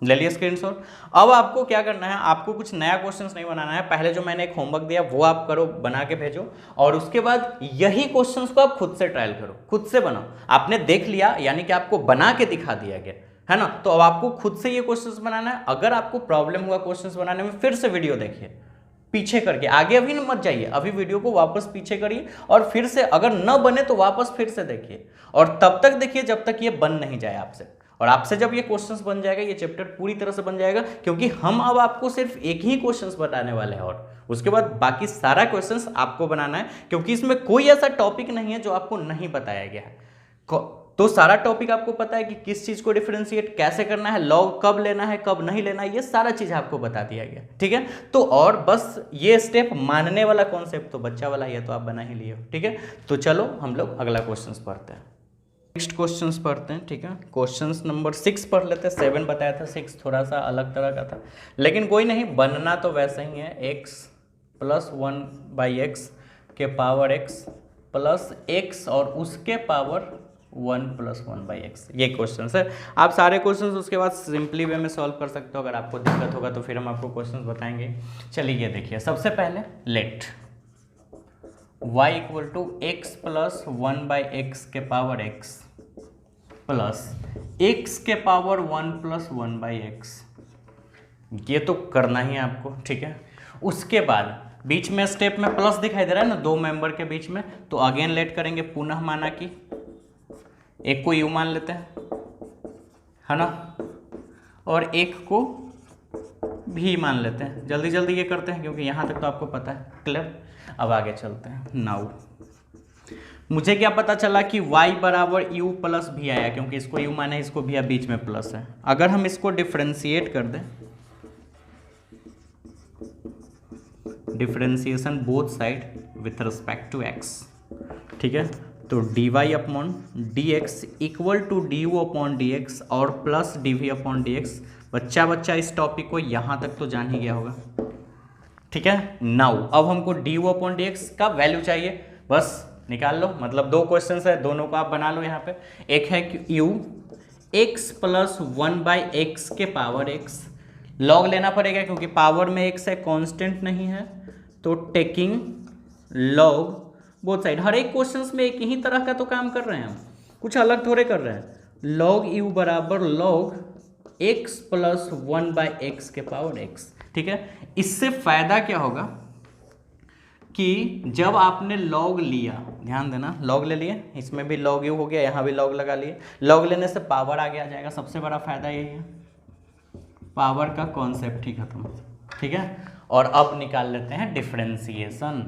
ले लिया स्क्रीनशॉट। अब आपको क्या करना है, आपको कुछ नया क्वेश्चंस नहीं बनाना है, पहले जो मैंने एक होमवर्क दिया वो आप करो, बना के भेजो, और उसके बाद यही क्वेश्चंस को आप खुद से ट्रायल करो, खुद से बनाओ। आपने देख लिया यानी कि आपको बना के दिखा दिया गया है ना, तो अब आपको खुद से ये क्वेश्चंस बनाना है। अगर आपको प्रॉब्लम हुआ क्वेश्चंस बनाने में, फिर से वीडियो देखिए पीछे करके, आगे अभी मत जाइए, अभी वीडियो को वापस पीछे करिए और फिर से, अगर न बने तो वापस फिर से देखिए, और तब तक देखिए जब तक ये बन नहीं जाए आपसे। और आपसे जब ये क्वेश्चंस बन जाएगा, ये चैप्टर पूरी तरह से बन जाएगा, क्योंकि हम अब आपको सिर्फ एक ही क्वेश्चंस बताने वाले हैं, और उसके बाद बाकी सारा क्वेश्चंस आपको बनाना है, क्योंकि इसमें कोई ऐसा टॉपिक नहीं है जो आपको नहीं बताया गया है। तो सारा टॉपिक आपको पता है कि किस चीज को डिफरेंशिएट कैसे करना है, लॉग कब लेना है कब नहीं लेना है, ये सारा चीज आपको बता दिया गया। ठीक है, तो और बस ये स्टेप मानने वाला कॉन्सेप्ट तो बच्चा वाला ही है, तो आप बना ही लिए हो। ठीक है, तो चलो हम लोग अगला क्वेश्चन पढ़ते हैं, नेक्स्ट क्वेश्चंस पढ़ते हैं। ठीक है, क्वेश्चंस नंबर 6 पढ़ लेते हैं। 7 बताया था, 6 थोड़ा सा अलग तरह का था, लेकिन कोई नहीं, बनना तो वैसे ही है। x प्लस 1 बाई एक्स के पावर x प्लस x और उसके पावर 1 प्लस 1 बाई एक्स, ये क्वेश्चन है। आप सारे क्वेश्चंस उसके बाद सिंपली वे में सॉल्व कर सकते हो। अगर आपको दिक्कत होगा तो फिर हम आपको क्वेश्चंस बताएंगे। चलिए ये देखिए, सबसे पहले let y equal to x plus 1 by x के पावर x प्लस x के पावर 1 प्लस 1 बाई एक्स, ये तो करना ही है आपको। ठीक है, उसके बाद बीच में स्टेप में प्लस दिखाई दे रहा है ना, 2 मेंबर के बीच में, तो अगेन लेट करेंगे, पुनः माना कि एक को u मान लेते हैं, है ना, और एक को भी मान लेते हैं। जल्दी जल्दी ये करते हैं क्योंकि यहाँ तक तो आपको पता है। क्लियर, अब आगे चलते हैं। नाउ मुझे क्या पता चला कि y बराबर u प्लस भी आया, क्योंकि इसको u माने, इसको भी बीच में प्लस है। अगर हम इसको डिफरेंशिएट कर दें, differentiation both side with respect to x, ठीक है, तो dy upon d x equal to du upon d x और plus dv upon d x. बच्चा इस टॉपिक को यहाँ तक तो जान ही गया होगा। ठीक है, नाउ अब हमको du अपॉन डी एक्स का वैल्यू चाहिए, बस निकाल लो। मतलब 2 क्वेश्चन है, दोनों को आप बना लो। यहाँ पे एक है कि u x plus 1 by x के पावर x, लॉग लेना पड़ेगा क्योंकि पावर में x है, कांस्टेंट नहीं है, तो टेकिंग लॉग बोथ साइड। हर एक क्वेश्चंस में एक ही तरह का तो काम कर रहे हैं हम, कुछ अलग थोड़े कर रहे हैं। लॉग u बराबर log x plus 1 by x के पावर x। ठीक है, इससे फायदा क्या होगा कि जब आपने लॉग लिया, ध्यान देना, लॉग ले लिए, इसमें भी लॉग u हो गया, यहाँ भी लॉग लगा लिए, लॉग लेने से पावर आगे आ जाएगा। सबसे बड़ा फायदा यही है, पावर का कॉन्सेप्ट ही खत्म। ठीक है, और अब निकाल लेते हैं डिफरेंशिएशन।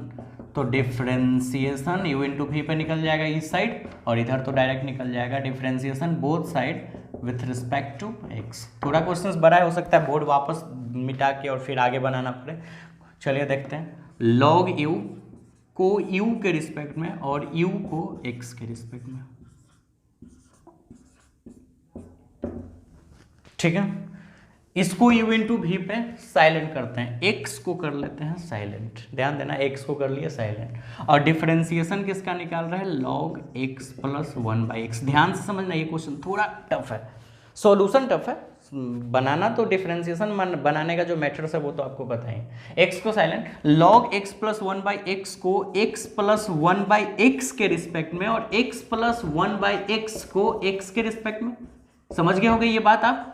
तो डिफरेंशिएशन u इंटू वी पे निकल जाएगा इस साइड, और इधर तो डायरेक्ट निकल जाएगा differentiation both side with respect to x। थोड़ा क्वेश्चन बड़ा हो सकता है, बोर्ड वापस मिटा के और फिर आगे बनाना पड़े। चलिए देखते हैं, log u को u के रिस्पेक्ट में और u को x के रिस्पेक्ट में। ठीक है, इसको u इंटू वी पे साइलेंट करते हैं, x को कर लेते हैं साइलेंट। ध्यान देना, x को कर लिया साइलेंट, और डिफरेंशिएशन किसका निकाल रहे हैं, log x plus 1 by x. ध्यान से समझना, ये क्वेश्चन थोड़ा टफ है, सॉल्यूशन टफ है, बनाना तो डिफरेंशिएशन बनाने का जो मेथड्स है वो तो आपको पता ही। एक्स को silent, log x plus one by x को x plus one by x के रिस्पेक्ट में और x plus one by x को एक्स के रिस्पेक्ट में, समझ गए होंगे ये बात आप।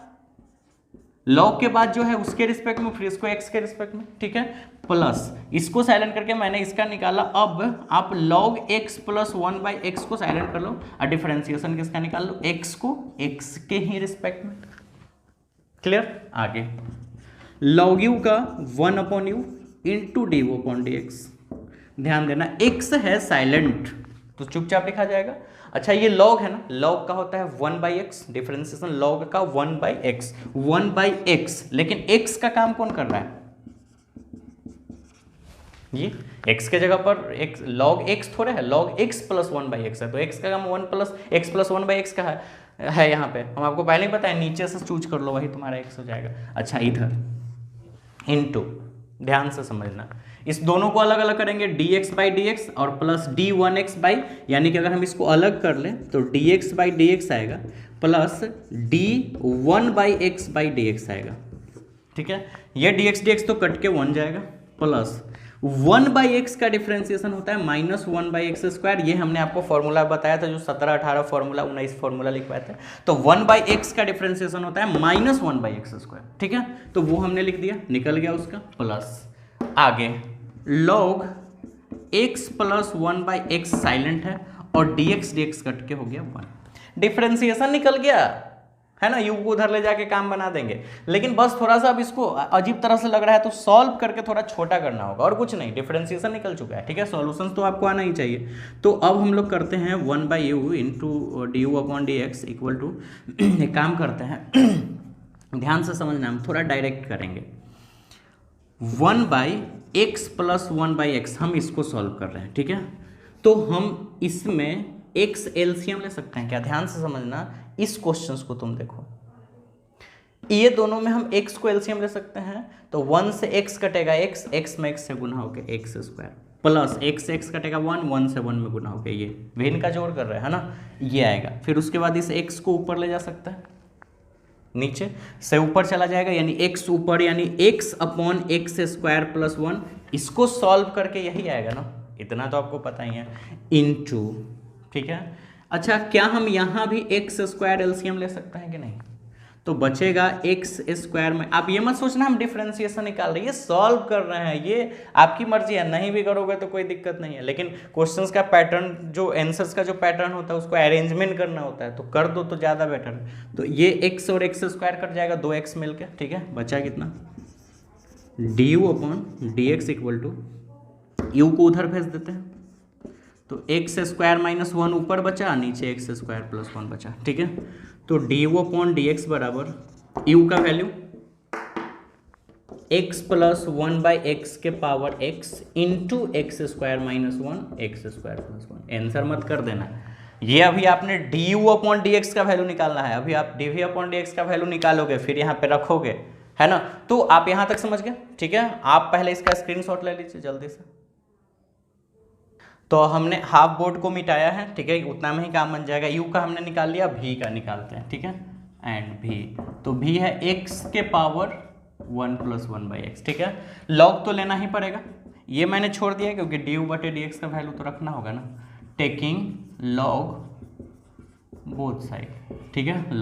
लॉग के बाद जो है उसके रिस्पेक्ट में, फिर इसको एक्स के रिस्पेक्ट में, ठीक है। प्लस इसको साइलेंट करके मैंने इसका निकाला। अब आप log x plus one by x को साइलेंट कर लो और डिफरेंशिएशन किसका निकाल लो, एक्स को एक्स के ही रिस्पेक्ट में। क्लियर। आगे लॉग यू का 1 upon you into d u upon d x. ध्यान देना एक्स है साइलेंट तो चुपचाप लिखा जाएगा। अच्छा ये लॉग है ना, लॉग का होता है 1 बाई एक्स, डिफरेंशिएशन लॉग का 1 बाई एक्स, 1 बाई एक्स। लेकिन एक्स का काम कौन कर रहा है, ये x के जगह पर x log x थोड़ा है, log x plus 1 by x है, तो x का काम 1 plus x plus 1 by x का है यहाँ पे। हम आपको पहले ही बताया नीचे से चूज कर लो, वही तुम्हारा x हो जाएगा। अच्छा इधर इनटू, ध्यान से समझना, इस दोनों को अलग अलग करेंगे dx बाई डी एक्स और प्लस d1x बाई, यानी कि अगर हम इसको अलग कर लें तो dx बाई डी एक्स आएगा plus d1 by x by D x आएगा, ठीक है। ये dx dx तो कट के 1 जाएगा, प्लस 1 बाई एक्स का डिफरेंशिएशन होता है माइनस 1 बाई एक्स स्क्वायर। ये हमने आपको फॉर्मूला बताया था, जो 17 18 फॉर्मूला 19 फॉर्मूला लिखवाए थे। तो 1 बाई एक्स का डिफरेंशिएशन होता है माइनस 1 बाई एक्स स्क्वायर, ठीक है। तो वो हमने लिख दिया, निकल गया उसका। प्लस आगे log x plus 1 by x silent है और dx dx कट के हो गया 1, डिफरेंशिएशन निकल गया है ना। यू को उधर ले जाके काम बना देंगे, लेकिन बस थोड़ा सा अब इसको अजीब तरह से लग रहा है तो सॉल्व करके थोड़ा छोटा करना होगा, और कुछ नहीं, डिफरेंशिएशन निकल चुका है, ठीक है। सॉल्यूशंस तो आपको आना ही चाहिए। तो अब हम लोग करते हैं 1 by u into d u upon d x equal to, एक काम करते हैं ध्यान से समझना, हम थोड़ा डायरेक्ट करेंगे। 1 by x plus 1 by x, हम इसको सॉल्व कर रहे हैं, ठीक है। तो हम इसमें एक्स एलसीएम ले सकते हैं क्या, ध्यान से समझना इस क्वेश्चंस को। तुम देखो ये दोनों में हम x को एलसीएम ले सकते हैं, तो 1 से x कटेगा x, x में x से गुना होके एक्स स्क्वायर, प्लस x से x कटेगा 1, 1 से 1 में गुना होके ये भिन्न का जोड़ कर रहे हैं ना, ये आएगा। फिर उसके बाद इस x को ऊपर ले जा सकता है, नीचे से ऊपर चला जाएगा, यानी x ऊपर, यानी x upon x square plus 1। इसको सॉल्व करके यही आएगा ना, इतना तो आपको पता ही है, इनटू, ठीक है। अच्छा क्या हम यहाँ भी एक्स स्क्वायर एलसीएम ले सकते हैं कि नहीं, तो बचेगा एक्स स्क्वायर में। आप ये मत सोचना हम डिफरेंशिएशन निकाल रहे हैं, ये सॉल्व कर रहे हैं, ये आपकी मर्जी है, नहीं भी करोगे तो कोई दिक्कत नहीं है। लेकिन क्वेश्चंस का पैटर्न, जो आंसर्स का जो पैटर्न होता है उसको अरेंजमेंट करना होता है, तो कर दो तो ज़्यादा बेटर है। तो ये एक्स और एक्स स्क्वायर कट जाएगा, 2x मिलकर, ठीक है। बचा कितना, d u upon d x equal to, u को उधर भेज देते हैं, तो एक्स स्क्वायर माइनस 1 ऊपर बचा, नीचे एक्स स्क्वायर प्लस 1 बचा, ठीक है। तो d u upon d x बराबर यू का value x plus 1 by x के power x into x square minus 1 x square plus 1। Answer मत कर देना, ये अभी आपने d u upon d x का वैल्यू निकालना है। अभी आप d v upon d x का वैल्यू निकालोगे, फिर यहाँ पे रखोगे, है ना। तो आप यहाँ तक समझ गए, ठीक है। आप पहले इसका स्क्रीनशॉट ले लीजिए जल्दी से। तो हमने हाफ बोर्ड को मिटाया है, ठीक है, उतना में ही काम बन जाएगा। यू का हमने निकाल लिया, भी का निकालते हैं, ठीक है। एंड भी, तो भी है एक्स के पावर 1 प्लस 1 बाई एक्स, ठीक है। लॉग तो लेना ही पड़ेगा, ये मैंने छोड़ दिया क्योंकि डी यू बटे डी एक्स का वैल्यू तो रखना होगा ना। टेकिंग लॉग बोथ साइड, ठीक है।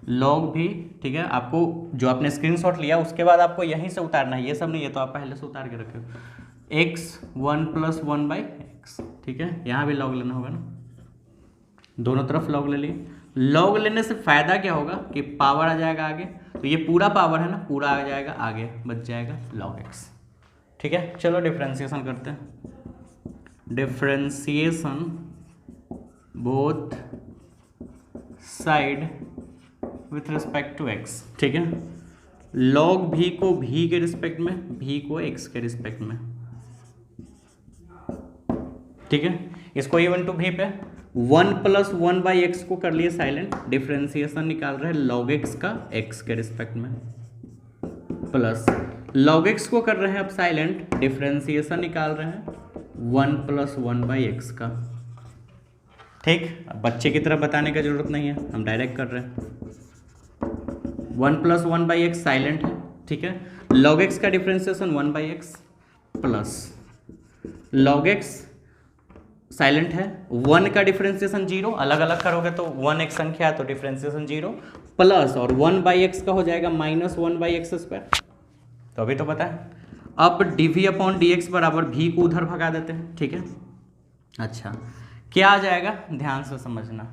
लॉग भी, ठीक है। आपको जो आपने स्क्रीनशॉट लिया उसके बाद आपको यहीं से उतारना है, ये सब नहीं है तो आप पहले से उतार के रखे हो। x 1 प्लस 1 बाई एक्स, ठीक है। यहाँ भी लॉग लेना होगा ना, दोनों तरफ लॉग ले लिए। लॉग लेने से फायदा क्या होगा कि पावर आ जाएगा आगे, तो ये पूरा पावर है ना, पूरा आ जाएगा आगे, बच जाएगा लॉग x, ठीक है। चलो डिफरेंशिएशन करते हैं। Differentiation both side with respect to x, ठीक है। लॉग भी को भी के रिस्पेक्ट में, भी को x के रिस्पेक्ट में, ठीक है। इसको इवन टू भी पे 1 प्लस 1 बाई एक्स को कर लिए साइलेंट, डिफरेंशिएशन निकाल रहे हैं लॉग एक्स का x के रिस्पेक्ट में, प्लस लॉग एक्स को कर रहे हैं अब साइलेंट, डिफरेंशिएशन निकाल रहे हैं 1 प्लस 1 बाई एक्स का, ठीक। बच्चे की तरह बताने का जरूरत नहीं है, हम डायरेक्ट कर रहे हैं। 1 प्लस 1/x साइलेंट है, ठीक है। log x का differentiation 1/x plus log x silent है, 1 का डिफ्रेंसिएशन 0, अलग अलग करोगे तो 1 एक संख्या है तो डिफ्रेंसिएशन 0 प्लस और 1/x का हो जाएगा -1/x²। तो अभी तो पता है। अब dv/dx बराबर v को उधर भगा देते हैं, ठीक है। अच्छा क्या आ जाएगा, ध्यान से समझना।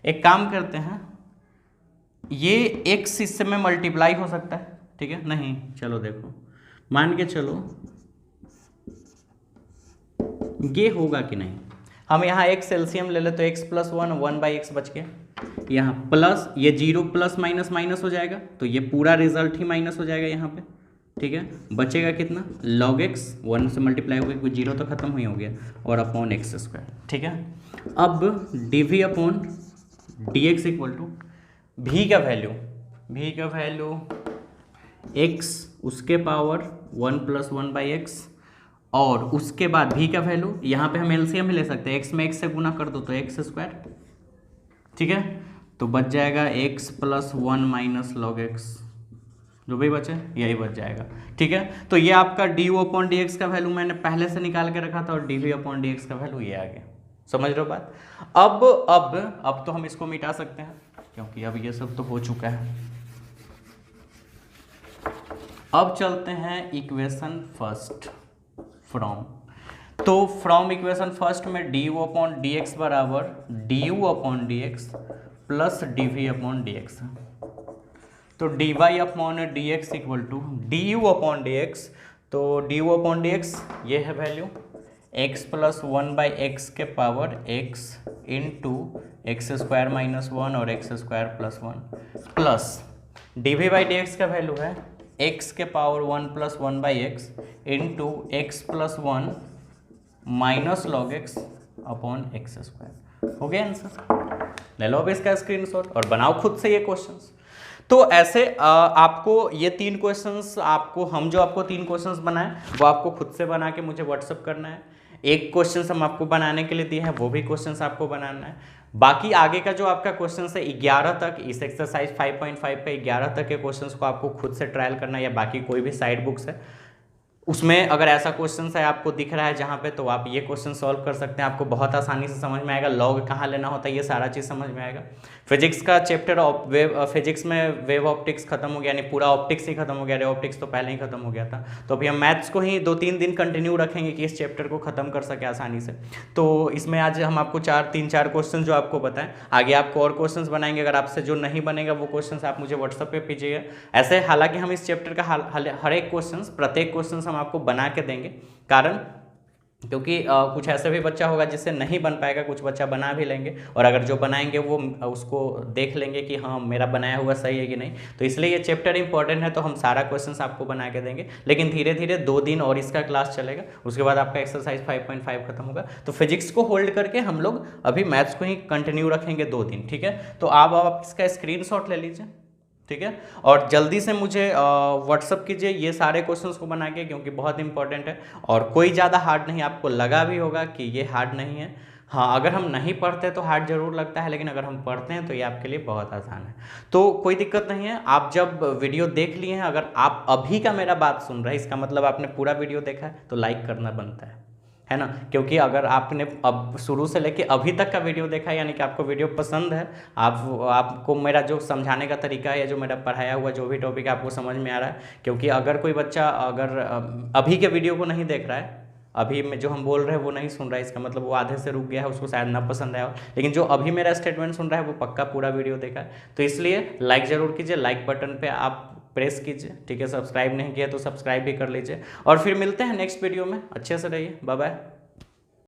एक काम करते हैं, ये x इससे में मल्टीप्लाई हो सकता है, ठीक है। नहीं चलो देखो, मान के चलो ये होगा कि नहीं। हम यहाँ x एलसीएम ले ले तो x + 1 1/x बच गया, यहाँ प्लस ये 0 प्लस माइनस माइनस हो जाएगा तो ये पूरा रिजल्ट ही माइनस हो जाएगा यहाँ पे, ठीक है। बचेगा कितना, log x 1 से मल्टीप्लाई हो गया क्योंकि 0 तो खत्म ही हो गया और अपॉन x², ठीक है। अब dv/dx इक्वल टू v का वैल्यू x उसके पावर 1 + 1/x और उसके बाद v का वैल्यू यहाँ पे हम एलसीएम ही ले सकते हैं, x में x से गुना कर दो तो x², ठीक है। तो बच जाएगा x + 1 - log x, जो भी बचे यही बच जाएगा, ठीक है। तो ये आपका du/dx का वैल्यू मैंने पहले से निकाल के रखा था और dv/dx का वैल्यू ये आ गया। समझ रहे हो बात। अब तो हम इसको मिटा सकते हैं क्योंकि अब ये सब तो हो चुका है। अब चलते हैं इक्वेशन फर्स्ट फ्रॉम। तो फ्रॉम इक्वेशन फर्स्ट में du/dx बराबर du/dx प्लस dv/dx। तो dy/dx इक्वल टू du/dx, तो du/dx ये है वैल्यू x + 1/x के पावर x इंटू x² - 1 और x² + 1 प्लस dv/dx का वैल्यू है x के power 1 + 1/x into x + 1 minus log x upon x²। हो गया आंसर। ले लो अब इसका स्क्रीनशॉट और बनाओ खुद से ये क्वेश्चंस। तो ऐसे आपको ये 3 क्वेश्चंस हम जो आपको 3 क्वेश्चंस बनाए वो आपको खुद से बना के मुझे व्हाट्सअप करना है। एक क्वेश्चन हम आपको बनाने के लिए दिए हैं, वो भी क्वेश्चंस आपको बनाना है। बाकी आगे का जो आपका क्वेश्चन है 11 तक, इस एक्सरसाइज 5.5 पे 11 तक के क्वेश्चंस को आपको खुद से ट्रायल करना है, या बाकी कोई भी साइड बुक्स है उसमें अगर ऐसा क्वेश्चन है आपको दिख रहा है जहाँ पे, तो आप ये क्वेश्चन सॉल्व कर सकते हैं। आपको बहुत आसानी से समझ में आएगा, लॉग कहाँ लेना होता है ये सारा चीज़ समझ में आएगा। फिजिक्स का चैप्टर फिजिक्स में वेव ऑप्टिक्स खत्म हो गया, यानी पूरा ऑप्टिक्स ही खत्म हो गया, रे ऑप्टिक्स तो पहले ही खत्म हो गया था। तो अभी हम मैथ्स को ही 2-3 दिन कंटिन्यू रखेंगे कि इस चैप्टर को खत्म कर सके आसानी से। तो इसमें आज हम आपको 3-4 क्वेश्चन जो आपको बताएं, आगे आपको और क्वेश्चन बनाएंगे। अगर आपसे जो नहीं बनेगा वो क्वेश्चन आप मुझे व्हाट्सएप पे भेजिएगा। ऐसे हालांकि हम इस चैप्टर का हर एक क्वेश्चन, प्रत्येक क्वेश्चन हम आपको बना के देंगे, कारण क्योंकि कुछ ऐसा भी बच्चा होगा जिससे नहीं बन पाएगा, कुछ बच्चा बना भी लेंगे और अगर जो बनाएंगे वो उसको देख लेंगे कि हाँ मेरा बनाया हुआ सही है कि नहीं। तो इसलिए ये चैप्टर इंपॉर्टेंट है, तो हम सारा क्वेश्चंस आपको बना के देंगे। लेकिन धीरे धीरे 2 दिन और इसका क्लास चलेगा, उसके बाद आपका एक्सरसाइज 5.5 खत्म होगा। तो फिजिक्स को होल्ड करके हम लोग अभी मैथ्स को ही कंटिन्यू रखेंगे 2 दिन, ठीक है। तो आप इसका स्क्रीनशॉट ले लीजिए, ठीक है, और जल्दी से मुझे व्हाट्सअप कीजिए ये सारे क्वेश्चंस को बना के, क्योंकि बहुत इंपॉर्टेंट है और कोई ज़्यादा हार्ड नहीं। आपको लगा भी होगा कि ये हार्ड नहीं है, हाँ अगर हम नहीं पढ़ते तो हार्ड जरूर लगता है, लेकिन अगर हम पढ़ते हैं तो ये आपके लिए बहुत आसान है। तो कोई दिक्कत नहीं है। आप जब वीडियो देख लिए हैं, अगर आप अभी का मेरा बात सुन रहे हैं, इसका मतलब आपने पूरा वीडियो देखा है, तो लाइक करना बनता है ना। क्योंकि अगर आपने अब शुरू से लेके अभी तक का वीडियो देखा है, यानी कि आपको वीडियो पसंद है, आपको मेरा जो समझाने का तरीका है या जो मेरा पढ़ाया हुआ जो भी टॉपिक आपको समझ में आ रहा है। क्योंकि अगर कोई बच्चा अगर अभी के वीडियो को नहीं देख रहा है, अभी में जो हम बोल रहे हैं वो नहीं सुन रहा है, इसका मतलब वो आधे से रुक गया है, उसको शायद ना पसंद आया हो। लेकिन जो अभी मेरा स्टेटमेंट सुन रहा है वो पक्का पूरा वीडियो देखा है। तो इसलिए लाइक ज़रूर कीजिए, लाइक बटन पे आप प्रेस कीजिए, ठीक है। सब्सक्राइब नहीं किया तो सब्सक्राइब भी कर लीजिए और फिर मिलते हैं नेक्स्ट वीडियो में। अच्छे से रहिए, बाय बाय।